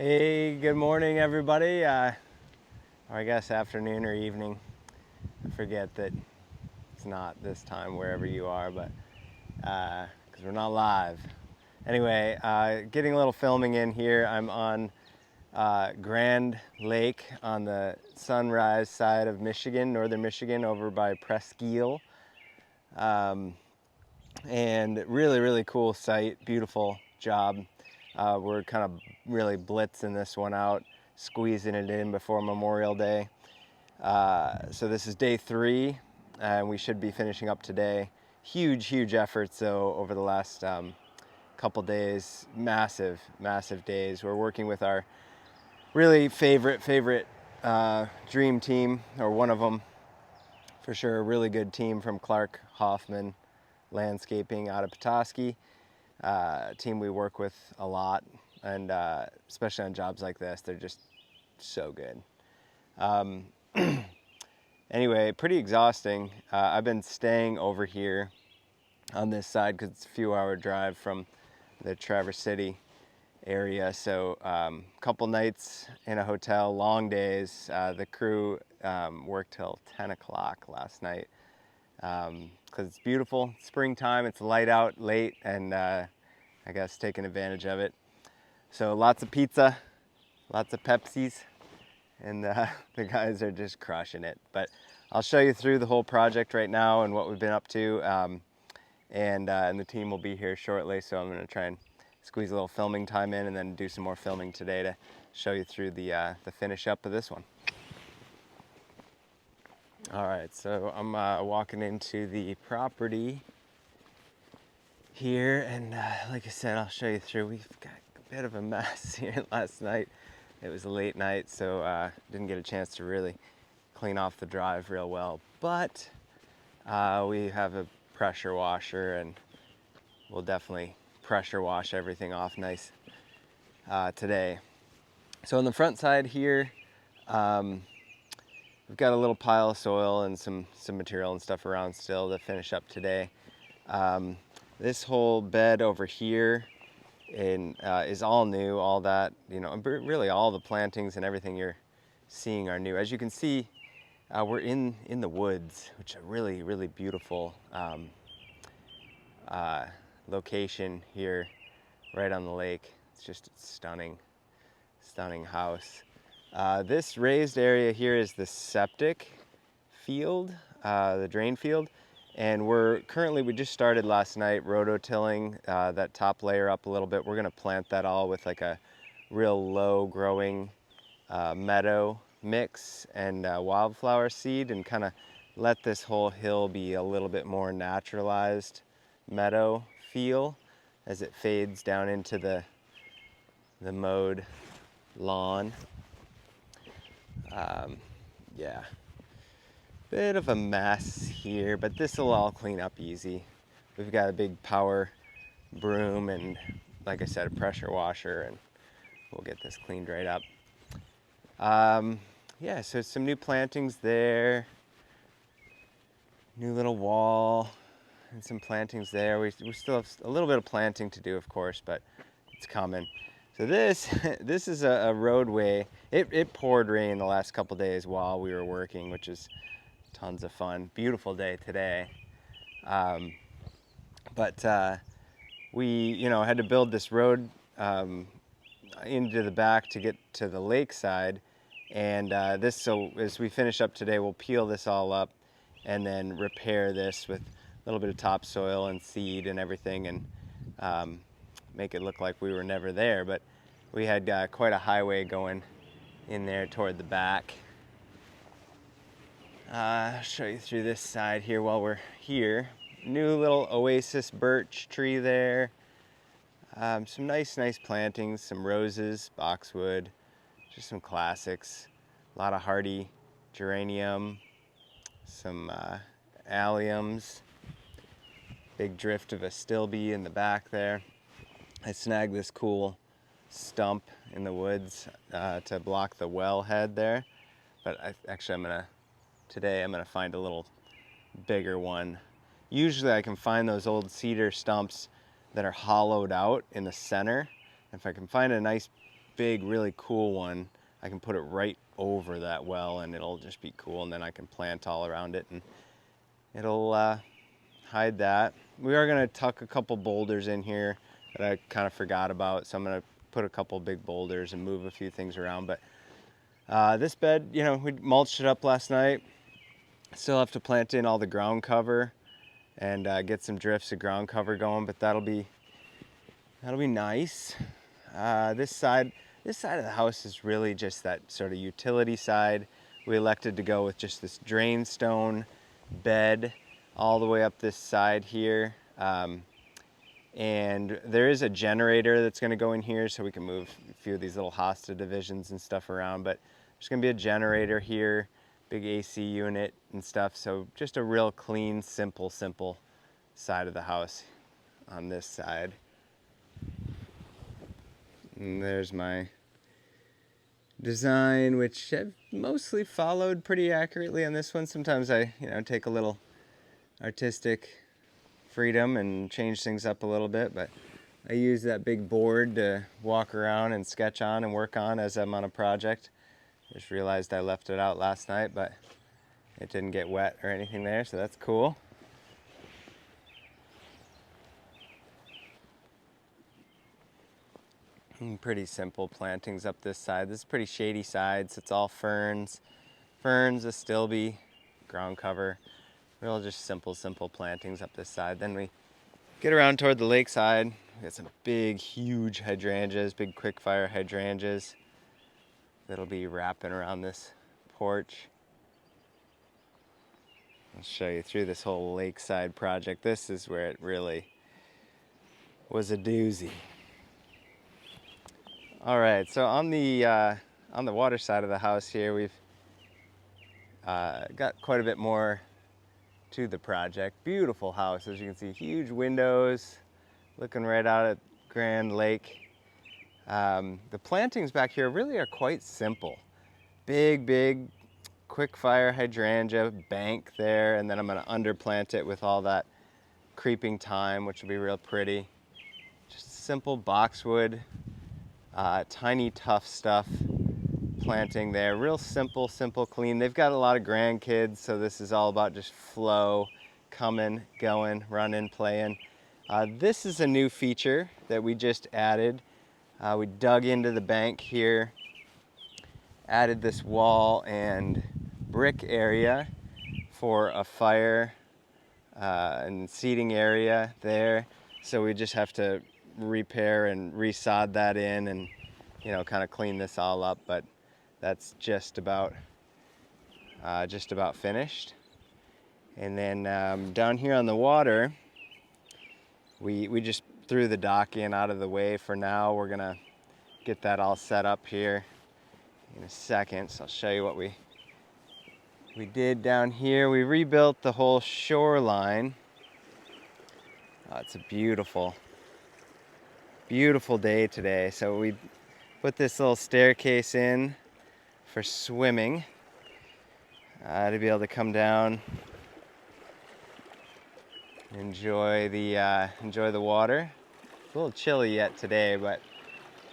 Hey, good morning, everybody. Or I guess afternoon or evening. I forget that it's not this time wherever you are, but because we're not live. Anyway, getting a little filming in here. I'm on Grand Lake on the Sunrise side of Michigan, northern Michigan, over by Presqu'Isle. And really cool site, beautiful job. We're kind of really blitzing this one out, squeezing it in before Memorial Day. So this is day 3, and we should be finishing up today. Huge efforts though over the last couple days, massive days. We're working with our really favorite dream team, or one of them for sure, a really good team from Clark Hoffman Landscaping out of Petoskey. Team we work with a lot, and especially on jobs like this, they're just so good. Anyway, pretty exhausting. I've been staying over here on this side because it's a few-hour drive from the Traverse City area. So couple nights in a hotel, long days. The crew worked till 10 o'clock last night because it's beautiful, springtime, it's light out late, and I guess taking advantage of it. So lots of pizza, lots of Pepsis, and the guys are just crushing it. But I'll show you through the whole project right now and what we've been up to, and the team will be here shortly, so I'm going to try and squeeze a little filming time in and then do some more filming today to show you through the finish up of this one. All right, so I'm walking into the property here, and like I said, I'll show you through. We've got a bit of a mess here last night. It was a late night, so didn't get a chance to really clean off the drive real well, but we have a pressure washer, and we'll definitely pressure wash everything off nice today. So on the front side here, we've got a little pile of soil and some material and stuff around still to finish up today. This whole bed over here is all new. All that, really all the plantings and everything you're seeing are new. As you can see, we're in the woods, which is a really beautiful location here right on the lake. It's just a stunning house. This raised area here is the septic field, the drain field, and we just started last night rototilling that top layer up a little bit. We're gonna plant that all with like a real low growing meadow mix and wildflower seed, and kind of let this whole hill be a little bit more naturalized meadow feel as it fades down into the mowed lawn. Yeah, bit of a mess here, but this will all clean up easy. We've got a big power broom and, like I said, a pressure washer, and we'll get this cleaned right up. Yeah, so some new plantings there, new little wall, and some plantings there. We still have a little bit of planting to do, of course, but it's coming. So this is a roadway. It poured rain the last couple days while we were working, which is tons of fun. Beautiful day today. But we had to build this road into the back to get to the lakeside, and so as we finish up today, we'll peel this all up and then repair this with a little bit of topsoil and seed and everything, and make it look like we were never there. But we had quite a highway going in there toward the back. I'll show you through this side here while we're here. New little oasis birch tree there. Some nice plantings, some roses, boxwood, just some classics. A lot of hardy geranium, some alliums, big drift of a stilby in the back there. I snagged this cool stump in the woods to block the well head there, but today I'm gonna find a little bigger one. Usually I can find those old cedar stumps that are hollowed out in the center. If I can find a nice big, really cool one, I can put it right over that well and it'll just be cool, and then I can plant all around it and it'll hide that. We are gonna tuck a couple boulders in here that I kind of forgot about, so I'm gonna put a couple big boulders and move a few things around. But this bed, you know, we mulched it up last night. Still have to plant in all the ground cover and get some drifts of ground cover going, but that'll be nice. This side of the house is really just that sort of utility side. We elected to go with just this drain stone bed all the way up this side here. And there is a generator that's going to go in here, so we can move a few of these little hosta divisions and stuff around, but there's going to be a generator here, big AC unit and stuff. So just a real clean, simple side of the house on this side. And there's my design, which I've mostly followed pretty accurately on this one. Sometimes I, take a little artistic freedom and change things up a little bit, but I use that big board to walk around and sketch on and work on as I'm on a project. Just realized I left it out last night, but it didn't get wet or anything there, so that's cool. Pretty simple plantings up this side. This is pretty shady side, so it's all ferns. Ferns, a stilby, ground cover. Real just simple plantings up this side. Then we get around toward the lakeside. We got some big, huge hydrangeas, big quick-fire hydrangeas that'll be wrapping around this porch. I'll show you through this whole lakeside project. This is where it really was a doozy. All right, so on the water side of the house here, we've got quite a bit more to the project. Beautiful house, as you can see, huge windows, looking right out at Grand Lake. The plantings back here really are quite simple. Big, quick fire hydrangea bank there, and then I'm gonna underplant it with all that creeping thyme, which will be real pretty. Just simple boxwood, tiny tough stuff planting there. Real simple, clean. They've got a lot of grandkids, so this is all about just flow, coming, going, running, playing. This is a new feature that we just added. We dug into the bank here, added this wall and brick area for a fire and seating area there. So we just have to repair and resod that in and kind of clean this all up, but that's just about finished. And then down here on the water, we just threw the dock in out of the way for now. We're gonna get that all set up here in a second, so I'll show you what we did down here. We rebuilt the whole shoreline. Oh, it's a beautiful day today. So we put this little staircase in for swimming to be able to come down, enjoy the water. It's a little chilly yet today, but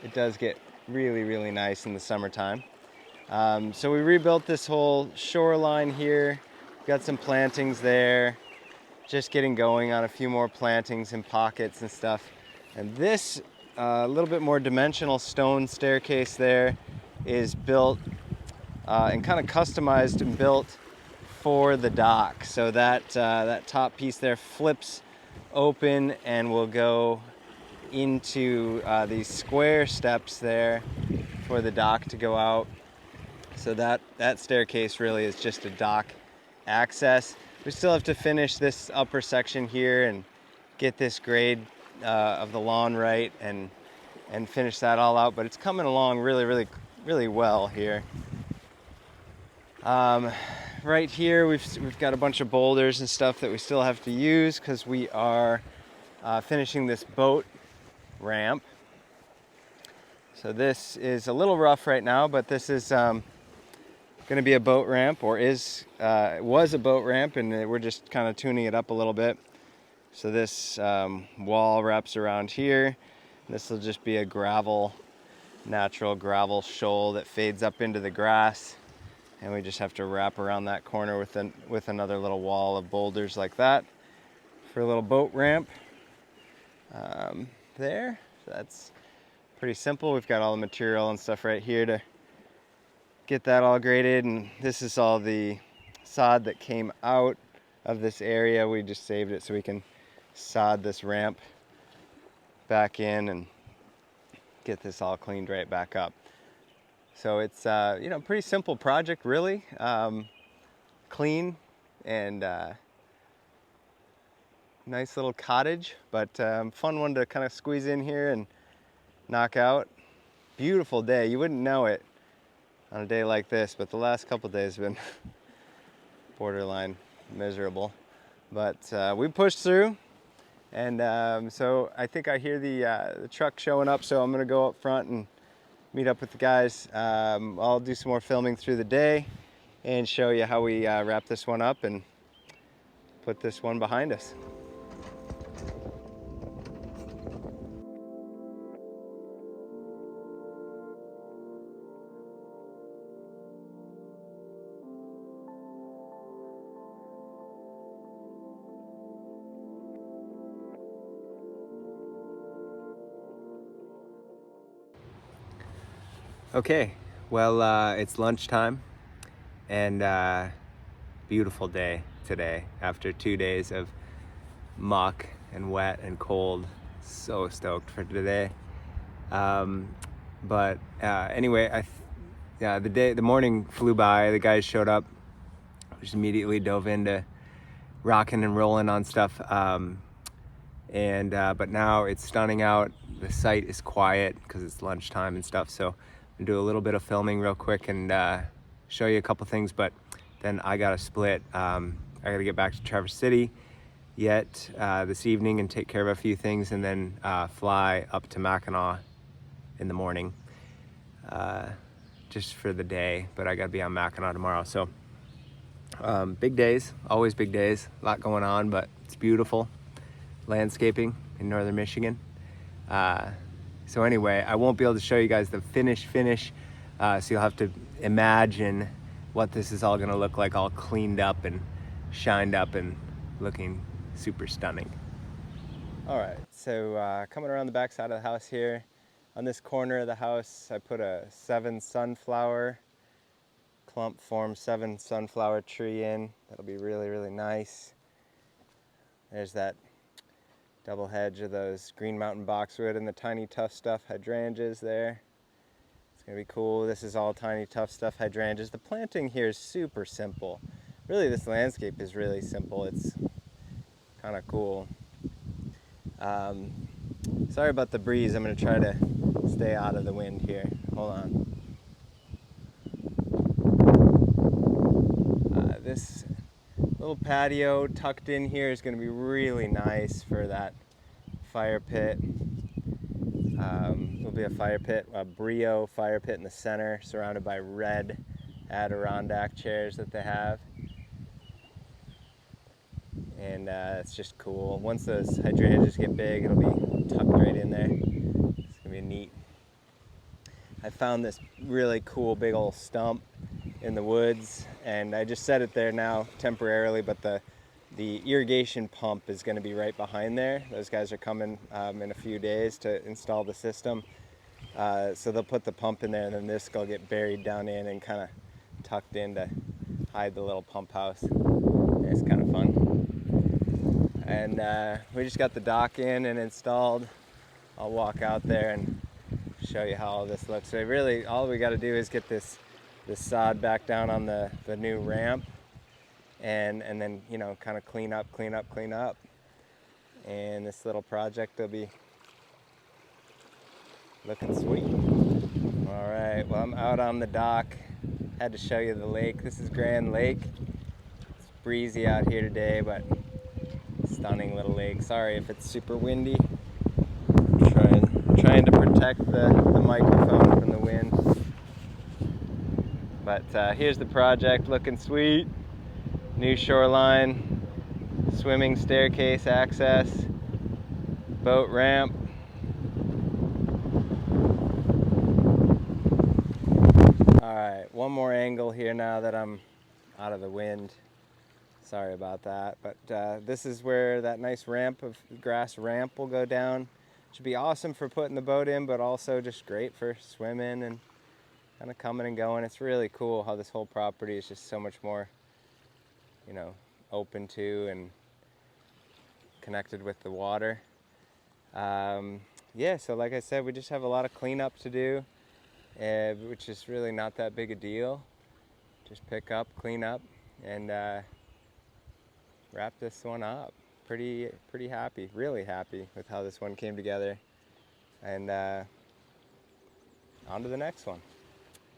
it does get really nice in the summertime. So we rebuilt this whole shoreline here. Got some plantings there. Just getting going on a few more plantings and pockets and stuff. And this little bit more dimensional stone staircase there is built and kind of customized and built for the dock. So that top piece there flips open and will go into these square steps there for the dock to go out. So that staircase really is just a dock access. We still have to finish this upper section here and get this grade of the lawn right and finish that all out, but it's coming along really well here. Right here we've got a bunch of boulders and stuff that we still have to use because we are finishing this boat ramp. So this is a little rough right now, but this is going to be a boat ramp, or was a boat ramp, and we're just kind of tuning it up a little bit. So this wall wraps around here. This will just be a gravel natural gravel shoal that fades up into the grass, and we just have to wrap around that corner with another little wall of boulders like that for a little boat ramp there. So that's pretty simple. We've got all the material and stuff right here to get that all graded, and this is all the sod that came out of this area. We just saved it so we can sod this ramp back in and get this all cleaned right back up. So it's pretty simple project, really. Clean and nice little cottage, but fun one to kind of squeeze in here and knock out. Beautiful day. You wouldn't know it on a day like this, but the last couple days have been borderline miserable. But we pushed through, and so I think I hear the truck showing up, so I'm gonna go up front and meet up with the guys. I'll do some more filming through the day and show you how we wrap this one up and put this one behind us. Okay, well, it's lunchtime, and beautiful day today after 2 days of muck and wet and cold. So stoked for today. Anyway, the morning flew by. The guys showed up. Just immediately dove into rocking and rolling on stuff. But now it's stunning out. The site is quiet because it's lunchtime and stuff. So I'm gonna do a little bit of filming real quick and show you a couple things, but then I gotta split. I gotta get back to Traverse City yet this evening and take care of a few things, and then fly up to Mackinac in the morning just for the day, but I gotta be on Mackinac tomorrow. So big days, always big days, a lot going on, but it's beautiful landscaping in northern Michigan. So anyway, I won't be able to show you guys the finish, so you'll have to imagine what this is all gonna look like, all cleaned up and shined up and looking super stunning. All right, so coming around the back side of the house here, on this corner of the house, I put a 7 sunflower clump form 7 sunflower tree in. That'll be really, really nice. There's that double hedge of those green mountain boxwood and the tiny tough stuff hydrangeas there. It's gonna be cool. This is all tiny tough stuff hydrangeas. The planting here is super simple. Really, this landscape is really simple. It's kind of cool. Sorry about the breeze. I'm gonna try to stay out of the wind here. Hold on. This little patio tucked in here is going to be really nice for that fire pit. There'll be a fire pit, a Brio fire pit in the center, surrounded by red Adirondack chairs that they have. And it's just cool. Once those hydrangeas get big, it'll be tucked right in there. It's going to be neat. I found this really cool big old stump in the woods, and I just set it there now temporarily, but the irrigation pump is going to be right behind there. Those guys are coming in a few days to install the system, so they'll put the pump in there, and then this will get buried down in and kind of tucked in to hide the little pump house. It's kind of fun. And we just got the dock in and installed. I'll walk out there and show you how all this looks. So really all we got to do is get this sod back down on the new ramp, and then, you know, kind of clean up, and this little project will be looking sweet. All right, well, I'm out on the dock. Had to show you the lake. This is Grand Lake. It's breezy out here today, but stunning little lake. Sorry if it's super windy. Trying to protect the microphone from the wind. But here's the project, looking sweet. New shoreline, swimming staircase access, boat ramp. right, one more angle here now that I'm out of the wind. Sorry about that, but this is where that nice ramp of grass ramp will go down. Should be awesome for putting the boat in, but also just great for swimming and kind of coming and going. It's really cool how this whole property is just so much more, you know, open to and connected with the water. Yeah, so like I said, we just have a lot of cleanup to do, which is really not that big a deal. Just pick up, clean up, and wrap this one up. Pretty happy, really happy with how this one came together. And on to the next one.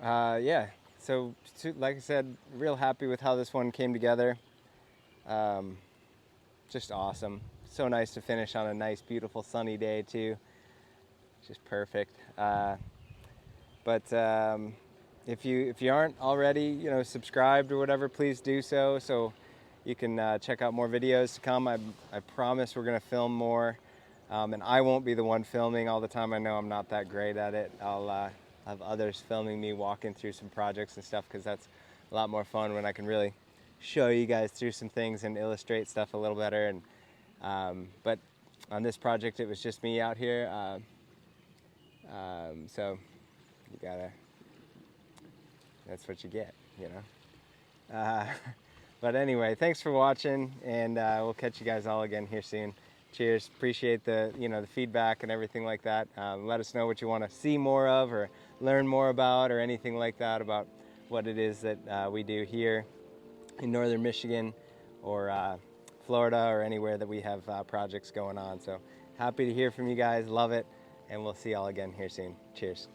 Yeah, so like I said, real happy with how this one came together. Just awesome. So nice to finish on a nice, beautiful, sunny day too. Just perfect. But if you aren't already, you know, subscribed or whatever, please do so. So you can check out more videos to come. I promise we're gonna film more, and I won't be the one filming all the time. I know I'm not that great at it. I'll have others filming me walking through some projects and stuff, because that's a lot more fun when I can really show you guys through some things and illustrate stuff a little better. And but on this project, it was just me out here. So you gotta, that's what you get, you know. But anyway, thanks for watching, and we'll catch you guys all again here soon. Cheers. Appreciate the, you know, the feedback and everything like that. Let us know what you want to see more of or learn more about, or anything like that about what it is that we do here in northern Michigan or Florida, or anywhere that we have projects going on. So happy to hear from you guys. Love it. And we'll see y'all again here soon. Cheers.